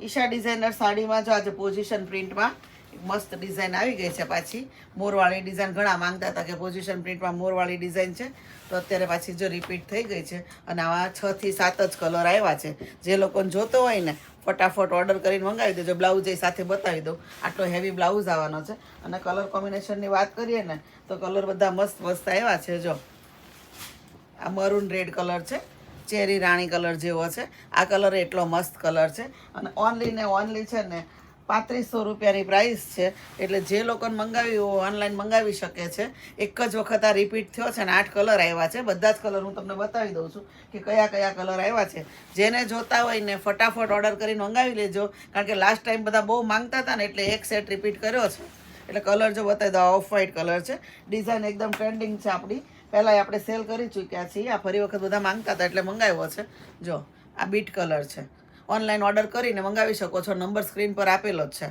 Isha designer સાડીમાં જો આજે position પ્રિન્ટમાં મસ્ત ડિઝાઇન આવી ગઈ છે પાછી મોરવાળી ડિઝાઇન. ઘણા માંગતા હતા કે પોઝિશન પ્રિન્ટમાં મોરવાળી ડિઝાઇન છે, તો અત્યારે પાછી જો રિપીટ થઈ ગઈ છે. અને આવા 6 થી 7 જ કલર આવ્યા છે. જે લોકોને જોતો હોય ને ફટાફટ ઓર્ડર કરીને મંગાવી દેજો. બ્લાઉઝ એ સાથે બતાવી દઉં. આટલો હેવી બ્લાઉઝ આવવાનો છે. અને કલર કોમ્બિનેશનની વાત કરીએ ને તો કલર બધા મસ્ત મસ્ત આવ્યા છે. જો આ મરૂન રેડ કલર છે, ચેરી રાણી કલર જેવો છે. આ કલર એટલો મસ્ત કલર છે. અને ઓનલી ને ઓનલી છે ને 3500 રૂપિયાની પ્રાઇસ છે. એટલે જે લોકોને મંગાવી હોય ઓનલાઈન મંગાવી શકે છે. એક જ વખત આ રિપીટ થયો છે ને 8 કલર આવ્યા છે. બધા જ કલર હું તમને બતાવી દઉં છું કે કયા કયા કલર આવ્યા છે. જેને જોતા હોય ને ફટાફટ ઓર્ડર કરીને મંગાવી લેજો. કારણ કે લાસ્ટ ટાઈમ બધા બહુ માંગતા હતા ને એટલે એક સેટ રિપીટ કર્યો છે. એટલે કલર જો બતાવી દો, ઓફ વ્હાઇટ કલર છે. ડિઝાઇન એકદમ ટ્રેન્ડિંગ છે આપણી. પહેલાં આપણે સેલ કરી ચૂક્યા છીએ. આ ફરી વખત બધા માંગતા હતા એટલે મંગાવ્યો છે. જો આ બીટ કલર છે. ઓનલાઈન ઓર્ડર કરીને મંગાવી શકો છો. નંબર સ્ક્રીન પર આપેલો જ છે.